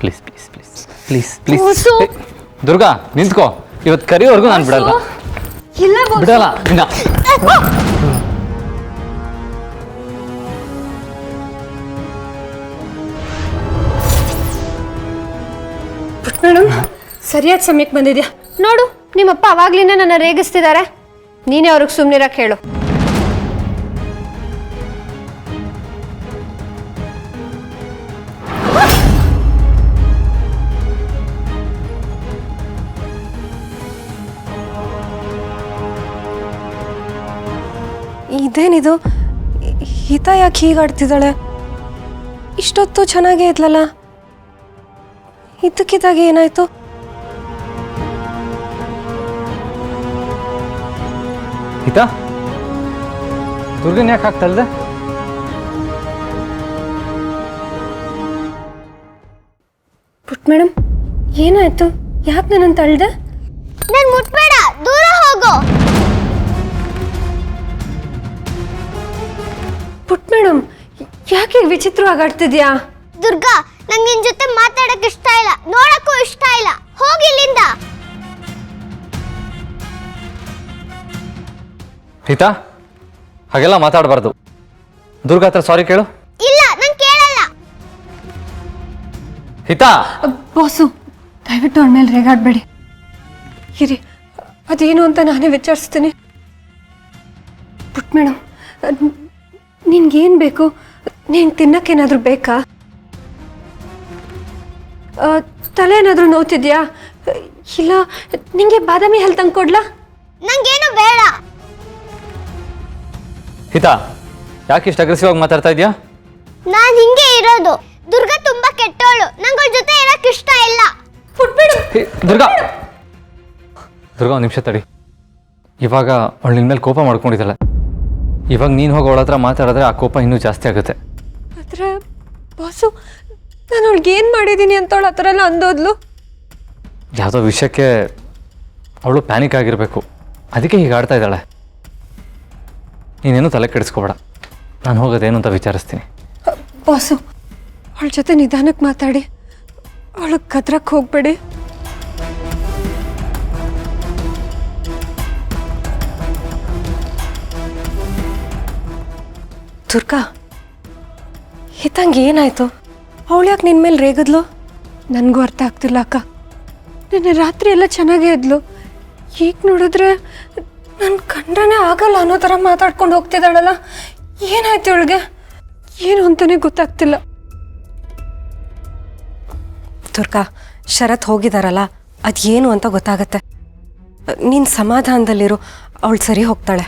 Please please please please please Durga ನಿಂತ್ಕೋ. ಇವತ್ತು ಕರಿಯೋವರೆಗೂ ನಾನು ಬಿಡಲ್ಲ ಬಿಡಲ್ಲ ಇನ್ನ. ಮೇಡಮ್ ಸರಿಯಾದ ಸಮಯಕ್ಕೆ ಬಂದಿದ್ಯಾ ನೋಡು. ನಿಮ್ಮಪ್ಪ ಅವಾಗ್ಲಿಂದ ನನ್ನ ರೇಗಿಸ್ತಿದ್ದಾರೆ. ನೀನೇ ಅವ್ರಿಗೆ ಸುಮ್ಮನಿರಕ್ಕೆ ಹೇಳು. ಇದೇನಿದು ಹಿತ ಯಾಕೆ ಹೀಗಾಡ್ತಿದ್ದಾಳೆ? ಇಷ್ಟೊತ್ತು ಚೆನ್ನಾಗೇ ಇದ್ಲಲ್ಲ, ಇದ್ದಕ್ಕಿದ್ದಾಗೆ ಏನಾಯ್ತು? ಹಿತಾ ದುರ್ಗನ್ ಯಾಕೆ ಹಾಕ್ತಲ್ದೆ? ಪುಟ್ ಮೇಡಮ್ ಏನಾಯ್ತು? ಯಾಕೆ ನನ್ನನ್ನು ತಳ್ದೆ? ನಾನು ಮುಟ್ಬೇಡ, ದೂರ ಹೋಗು. ಪುಟ್ ಮೇಡಮ್ ಯಾಕೆ ವಿಚಿತ್ರವಾಗಿ ಆಡ್ತಿದ್ಯಾ? ದುರ್ಗಾ, ನಂಗೆ ನಿನ್ ಜೊತೆ ಮಾತಾಡಕ್ ಇಷ್ಟ ಇಲ್ಲ, ನೋಡಕ್ಕೂ ಇಷ್ಟ ಇಲ್ಲ. ಹೋಗಿ ಇಲ್ಲಿಂದ. ಹಿತಾ ಹಾಗೆಲ್ಲ ಮಾತಾಡಬಾರ್ದು. ದುರ್ಗಾ ಹತ್ರ ಸಾರಿ ಕೇಳು. ಇಲ್ಲ, ನಾನು ಕೇಳಲ್ಲ. ಹಿತಾ ಬಾಸು ದಯವಿಟ್ಟು ಅವಳ ಮೇಲೆ ರೇಗಾಡ್ಬೇಡಿ. ಇರಿ ಅದೇನು ಅಂತ ನಾನೇ ವಿಚಾರಿಸ್ತೀನಿ. ಪುಟ್ ಮೇಡಮ್ ನಿನ್ಗೇನು ಬೇಕು? ನೀನು ತಿನ್ನಕ್ಕೇನಾದರೂ ಬೇಕಾ? ತಲೆ ಏನಾದರೂ ನೋವ್ತಿದ್ಯಾ? ಇಲ್ಲ ನಿಂಗೆ ಬಾದಾಮಿ ಹಾಲು ತಂದು ಕೊಡ್ಲಾ? ನಂಗೇನು ಬೇಡ. ಹಿತಾ ಯಾಕೆ ಇಷ್ಟು ಅಗ್ರೆಸಿವ್ ಆಗಿ ಮಾತಾಡ್ತಾ ಇದೆಯಾ? ನಾನು ಹಿಂಗೆ ಇರೋದು. ದುರ್ಗಾ ತುಂಬಾ ಕೆಟ್ಟವಳು, ನಂಗೆ ಅವಳ ಜೊತೆ ಇರಕ್ ಇಷ್ಟ ಇಲ್ಲ. ದುರ್ಗಾ ದುರ್ಗಾ ಒಂದು ನಿಮಿಷ ತಡಿ. ಇವಾಗ ಅವಳು ನಿನ್ನ ಮೇಲೆ ಕೋಪ ಮಾಡ್ಕೊಂಡಿದ್ದಾಳೆ. ಇವಾಗ ನೀನು ಹೋಗಿ ಅವಳ ಹತ್ರ ಮಾತಾಡಿದ್ರೆ ಆ ಕೋಪ ಇನ್ನೂ ಜಾಸ್ತಿ ಆಗುತ್ತೆ. ಆದರೆ ಬಾಸು ನಾನು ಅವಳಿಗೆ ಏನು ಮಾಡಿದ್ದೀನಿ ಅಂತ ಅವಳು ಆ ಥರ ಎಲ್ಲ ಅಂದೋದ್ಲು. ಯಾವುದೋ ವಿಷಯಕ್ಕೆ ಅವಳು ಪ್ಯಾನಿಕ್ ಆಗಿರಬೇಕು, ಅದಕ್ಕೆ ಹೀಗೆ ಆಡ್ತಾ ಇದ್ದಾಳೆ. ನೀನೇನು ತಲೆ ಕೆಡಿಸ್ಕೋಬೇಡ, ನಾನು ಹೋಗೋದೇನು ಅಂತ ವಿಚಾರಿಸ್ತೀನಿ. ಬಾಸು ಅವಳ ಜೊತೆ ನಿಧಾನಕ್ಕೆ ಮಾತಾಡಿ, ಅವಳಿಗೆ ಕದ್ರಕ್ಕೆ ಹೋಗ್ಬೇಡಿ. ದುರ್ಗಾ ಹಿತಂಗೆ ಏನಾಯ್ತು? ಅವಳು ಯಾಕೆ ನಿನ್ನ ಮೇಲೆ ರೇಗಿದ್ಲು? ನನಗೂ ಅರ್ಥ ಆಗ್ತಿಲ್ಲ ಅಕ್ಕ. ನಿನ್ನೆ ರಾತ್ರಿ ಎಲ್ಲ ಚೆನ್ನಾಗೇ ಇದ್ಲು, ಈಗ ನೋಡಿದ್ರೆ ನನ್ನ ಕಂಡ್ರೇ ಆಗಲ್ಲ ಅನ್ನೋ ಥರ ಮಾತಾಡ್ಕೊಂಡು ಹೋಗ್ತಿದ್ದಾಳಲ್ಲ. ಏನಾಯ್ತು ಇವಳಿಗೆ? ಏನು ಅಂತಲೇ ಗೊತ್ತಾಗ್ತಿಲ್ಲ. ದುರ್ಗಾ ಶರತ್ ಹೋಗಿದಾರಲ್ಲ, ಅದೇನು ಅಂತ ಗೊತ್ತಾಗತ್ತೆ. ನೀನು ಸಮಾಧಾನದಲ್ಲಿರು, ಅವಳು ಸರಿ ಹೋಗ್ತಾಳೆ.